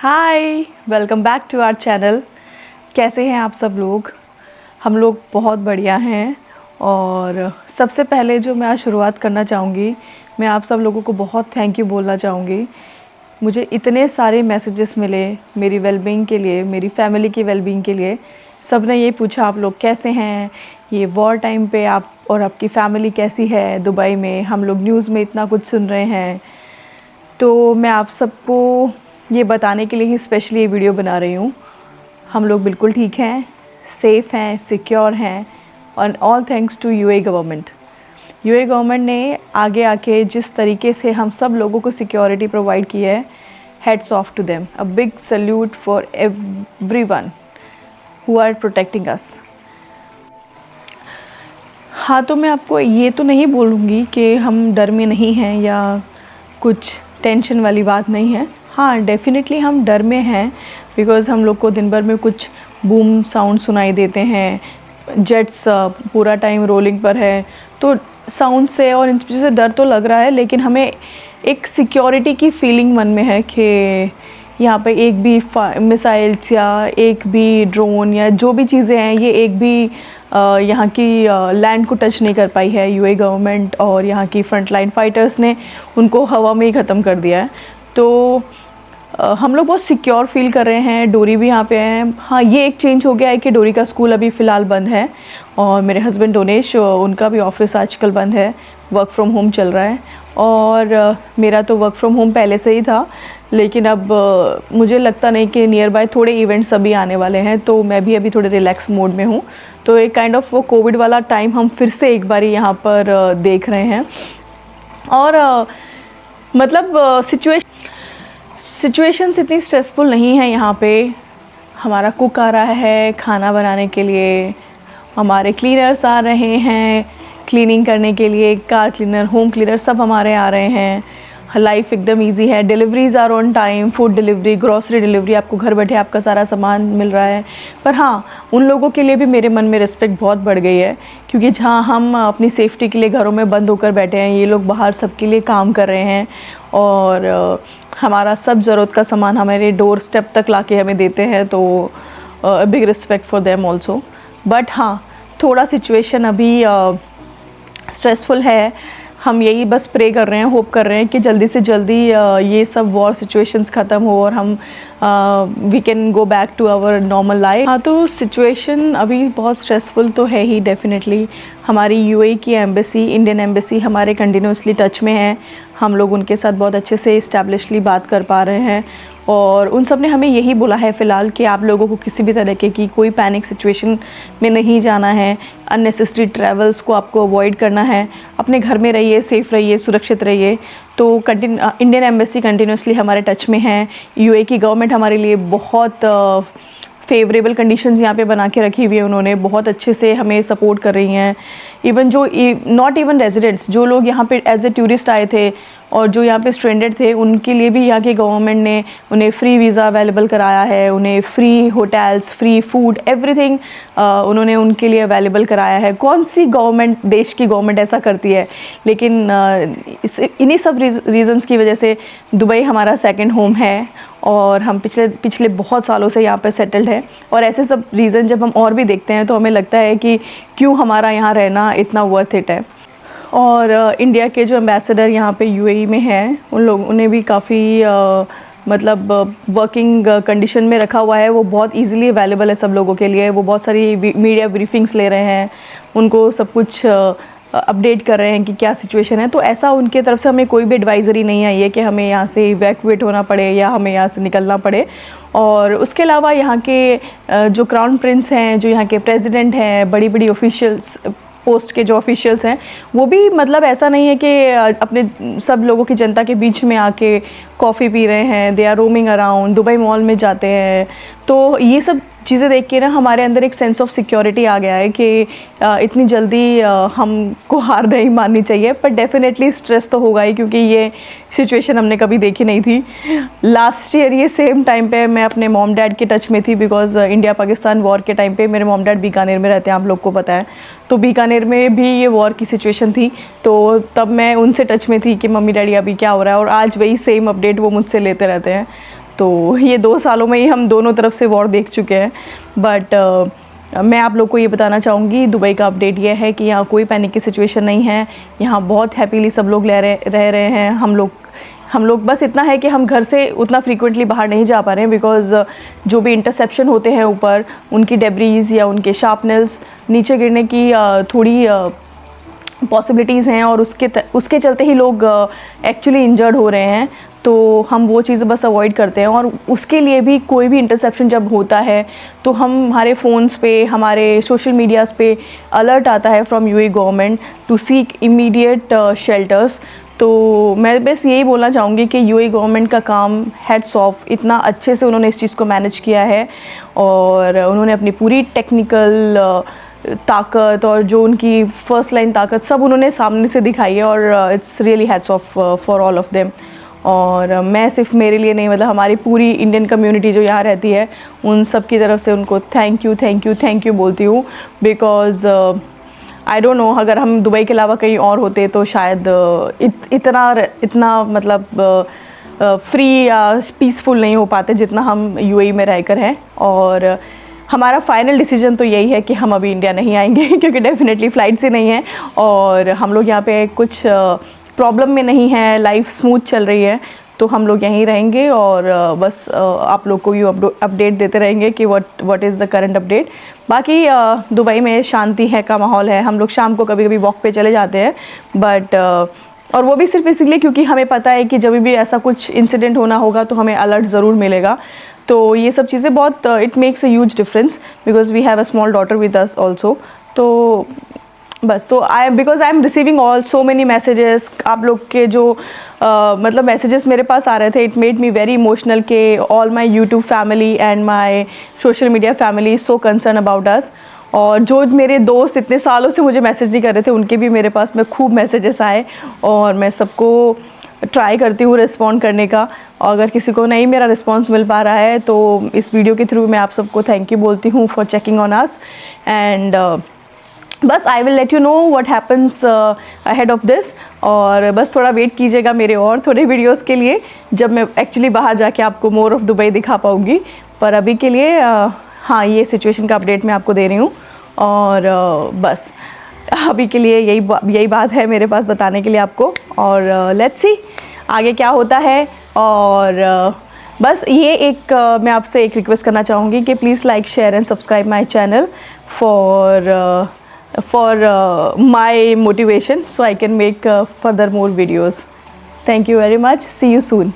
Hi, welcome back to our channel. कैसे हैं आप सब लोग? हम लोग बहुत बढ़िया हैं। और सबसे पहले जो मैं आज शुरुआत करना चाहूँगी, मैं आप सब लोगों को बहुत थैंक यू बोलना चाहूँगी। मुझे इतने सारे मैसेजेस मिले मेरी वेलबींग के लिए, मेरी फैमिली की वेलबींग के लिए। सब ने ये पूछा आप लोग कैसे हैं, ये वॉर टाइम पे आप और आपकी फैमिली कैसी है दुबई में। हम लोग न्यूज़ में इतना कुछ सुन रहे हैं, तो मैं आप सबको ये बताने के लिए ही स्पेशली ये वीडियो बना रही हूँ। हम लोग बिल्कुल ठीक हैं, सेफ़ हैं, सिक्योर हैं, और all thanks to UAE government. UAE government ने आगे आके जिस तरीके से हम सब लोगों को सिक्योरिटी प्रोवाइड की है, hats off to them. A big salute for everyone who are protecting us. हाँ, तो मैं आपको ये तो नहीं बोलूँगी कि हम डर में नहीं हैं या कुछ टेंशन वाली बात नहीं है। हाँ, डेफ़िनेटली हम डर में हैं, बिकॉज़ हम लोग को दिन भर में कुछ बूम साउंड सुनाई देते हैं, जेट्स पूरा टाइम रोलिंग पर है, तो साउंड से और इन चीज़ों से डर तो लग रहा है। लेकिन हमें एक सिक्योरिटी की फीलिंग मन में है कि यहाँ पे एक भी मिसाइल्स या एक भी ड्रोन या जो भी चीज़ें हैं, ये एक भी यहाँ की लैंड को टच नहीं कर पाई है। यूएई गवर्नमेंट और यहाँ की फ्रंटलाइन फाइटर्स ने उनको हवा में ही ख़त्म कर दिया है। तो हम लोग बहुत सिक्योर फील कर रहे हैं। डोरी भी यहाँ पे हैं। हाँ, ये एक चेंज हो गया है कि डोरी का स्कूल अभी फ़िलहाल बंद है, और मेरे हस्बैंड डोनेश, उनका भी ऑफिस आजकल बंद है, वर्क फ्रॉम होम चल रहा है। और मेरा तो वर्क फ्रॉम होम पहले से ही था, लेकिन अब मुझे लगता नहीं कि नियर बाय थोड़े इवेंट्स अभी आने वाले हैं, तो मैं भी अभी थोड़े रिलैक्स मोड में हूँ। तो एक काइंड ऑफ वो कोविड वाला टाइम हम फिर से एक बारी यहाँ पर देख रहे हैं। और मतलब सिचुएशंस इतनी स्ट्रेसफुल नहीं है यहाँ पे। हमारा कुक आ रहा है खाना बनाने के लिए, हमारे क्लीनर्स आ रहे हैं क्लीनिंग करने के लिए, कार क्लीनर, होम क्लीनर सब हमारे आ रहे हैं। लाइफ एकदम इजी है। Deliveries are on time, food delivery, grocery delivery, आपको घर बैठे आपका सारा सामान मिल रहा है। पर हाँ, उन लोगों के लिए भी मेरे मन में रिस्पेक्ट बहुत बढ़ गई है, क्योंकि जहाँ हम अपनी सेफ्टी के लिए घरों में बंद होकर बैठे हैं, ये लोग बाहर सबके लिए काम कर रहे हैं और हमारा सब ज़रूरत का सामान हमारे डोर स्टेप तक लाके हमें देते हैं। तो big respect for them also. But हाँ, थोड़ा सिचुएशन अभी स्ट्रेसफुल है। हम यही बस प्रे कर रहे हैं, होप कर रहे हैं कि जल्दी से जल्दी ये सब वॉर सिचुएशंस ख़त्म हो और हम we can go back to our normal life. हाँ, तो सिचुएशन अभी बहुत स्ट्रेसफुल तो है ही डेफिनेटली। हमारी यूएई की एम्बेसी, इंडियन एम्बेसी हमारे कंटिन्यूसली टच में है। हम लोग उनके साथ बहुत अच्छे से इस्टेब्लिशली बात कर पा रहे हैं, और उन सब ने हमें यही बोला है फ़िलहाल कि आप लोगों को किसी भी तरीके की कोई पैनिक सिचुएशन में नहीं जाना है, अननेसेसरी ट्रैवल्स को आपको अवॉइड करना है, अपने घर में रहिए, सेफ़ रहिए, सुरक्षित रहिए। तो इंडियन एम्बेसी कंटिन्यूसली हमारे टच में है। यूएई की गवर्नमेंट हमारे लिए बहुत फेवरेबल कंडीशंस यहाँ पे बना के रखी हुई है। उन्होंने बहुत अच्छे से हमें सपोर्ट कर रही हैं। इवन जो नॉट इवन रेजिडेंट्स, जो लोग यहाँ पे एज ए टूरिस्ट आए थे और जो यहाँ पे स्ट्रेंडेड थे, उनके लिए भी यहाँ के गवर्नमेंट ने उन्हें फ्री वीज़ा अवेलेबल कराया है, उन्हें free hotels, free food, everything उन्होंने उनके लिए अवेलेबल कराया है। कौन सी गवर्नमेंट, देश की गवर्नमेंट ऐसा करती है? लेकिन इन्हीं सब रीज़न्स की वजह से दुबई हमारा सेकंड होम है, और हम पिछले बहुत सालों से यहाँ पे सेटल्ड है। और ऐसे सब रीज़न जब हम और भी देखते हैं तो हमें लगता है कि क्यों हमारा यहाँ रहना इतना वर्थ इट है। और इंडिया के जो एम्बेसडर यहाँ पे यूएई में हैं, उन्हें भी काफ़ी मतलब वर्किंग कंडीशन में रखा हुआ है। वो बहुत इजीली अवेलेबल है सब लोगों के लिए। वो बहुत सारी मीडिया ब्रीफिंग्स ले रहे हैं, उनको सब कुछ अपडेट कर रहे हैं कि क्या सिचुएशन है। तो ऐसा उनके तरफ से हमें कोई भी एडवाइज़री नहीं आई है कि हमें यहाँ से इवैक्यूएट होना पड़े या हमें यहाँ से निकलना पड़े। और उसके अलावा यहाँ के जो क्राउन प्रिंस हैं, जो यहाँ के प्रेसिडेंट हैं, बड़ी बड़ी ऑफिशियल्स, पोस्ट के जो ऑफिशियल्स हैं, वो भी मतलब ऐसा नहीं है कि अपने सब लोगों की जनता के बीच में आके कॉफ़ी पी रहे हैं। They are roaming around, Dubai mall में जाते हैं। तो ये सब चीज़ें देख के ना हमारे अंदर एक सेंस ऑफ सिक्योरिटी आ गया है कि इतनी जल्दी हमको हार नहीं माननी चाहिए। पर डेफिनेटली स्ट्रेस तो होगा ही, क्योंकि ये सिचुएशन हमने कभी देखी नहीं थी। लास्ट ईयर ये सेम टाइम पे मैं अपने मॉम डैड के टच में थी, बिकॉज़ इंडिया पाकिस्तान वॉर के टाइम पे मेरे मॉम डैड बीकानेर में रहते हैं, आप लोग को पता है। तो बीकानेर में भी ये वॉर की सिचुएशन थी, तो तब मैं उनसे टच में थी कि मम्मी डैडी अभी क्या हो रहा है, और आज वही सेम अपडेट वो मुझसे लेते रहते हैं। तो ये 2 सालों में ही हम दोनों तरफ से वॉर देख चुके हैं। बट मैं आप लोग को ये बताना चाहूँगी, दुबई का अपडेट ये है कि यहाँ कोई पैनिक की सिचुएशन नहीं है। यहाँ बहुत हैप्पीली सब लोग रह रहे हैं। हम लोग बस इतना है कि हम घर से उतना फ्रीक्वेंटली बाहर नहीं जा पा रहे हैं, बिकॉज़ जो भी इंटरसेप्शन होते हैं ऊपर, उनकी डेब्रीज या उनके शार्पनेल्स नीचे गिरने की थोड़ी पॉसिबिलिटीज़ हैं, और उसके चलते ही लोग एक्चुअली इंजर्ड हो रहे हैं। तो हम वो चीज़ें बस अवॉइड करते हैं, और उसके लिए भी कोई भी इंटरसेप्शन जब होता है तो हमारे फ़ोन्स पे, हमारे सोशल मीडियाज़ पे अलर्ट आता है from UAE government to seek immediate shelters. तो मैं बस यही बोलना चाहूँगी कि यूएई गवर्नमेंट का काम हेड्स ऑफ, इतना अच्छे से उन्होंने इस चीज़ को मैनेज किया है, और उन्होंने अपनी पूरी टेक्निकल ताकत और जो उनकी फ़र्स्ट लाइन ताकत सब उन्होंने सामने से दिखाई है, और it's really heads of for all of them. और मैं सिर्फ मेरे लिए नहीं, मतलब हमारी पूरी इंडियन कम्युनिटी जो यहाँ रहती है उन सब की तरफ से उनको थैंक यू बोलती हूँ, बिकॉज़ आई डोंट नो, अगर हम दुबई के अलावा कहीं और होते तो शायद इतना मतलब फ्री या पीसफुल नहीं हो पाते जितना हम यूएई में रहकर हैं। और हमारा फाइनल डिसीजन तो यही है कि हम अभी इंडिया नहीं आएंगे क्योंकि डेफिनेटली फ़्लाइट्स ही नहीं है, और हम लोग यहाँ पे कुछ प्रॉब्लम में नहीं है, लाइफ स्मूथ चल रही है, तो हम लोग यहीं रहेंगे। और बस आप लोग को ये अपडेट देते रहेंगे कि what is the current update. बाकी दुबई में शांति है का माहौल है। हम लोग शाम को कभी कभी वॉक पे चले जाते हैं, बट और वो भी सिर्फ इसलिए क्योंकि हमें पता है कि जब भी ऐसा कुछ इंसिडेंट होना होगा तो हमें अलर्ट ज़रूर मिलेगा। तो ये सब चीज़ें बहुत it makes a huge difference, because we have a small daughter with us also. तो बस, तो because I am receiving all so many messages, आप लोग के जो मतलब मैसेजेस मेरे पास आ रहे थे, it made me very emotional के all my YouTube family and my social media family so concerned about us. और जो मेरे दोस्त इतने सालों से मुझे मैसेज नहीं कर रहे थे, उनके भी मेरे पास में खूब मैसेजेस आए, और मैं सबको ट्राई करती हूँ रिस्पॉन्ड करने का। और अगर किसी को नहीं मेरा रिस्पॉन्स मिल पा रहा है तो इस वीडियो के थ्रू मैं आप सबको थैंक यू बोलती हूँ for checking on us. And बस I will let you know what happens ahead of this. और बस थोड़ा वेट कीजिएगा मेरे और थोड़े वीडियोस के लिए, जब मैं एक्चुअली बाहर जाके आपको मोर ऑफ दुबई दिखा पाऊँगी। पर अभी के लिए हाँ, ये सिचुएशन का अपडेट मैं आपको दे रही हूँ। और बस अभी के लिए यही बात है मेरे पास बताने के लिए आपको। और लेट्स सी आगे क्या होता है। और बस ये एक मैं आपसे एक रिक्वेस्ट करना चाहूँगी कि please like, share and subscribe my channel for my motivation, so I can make further more videos. Thank you very much. See you soon.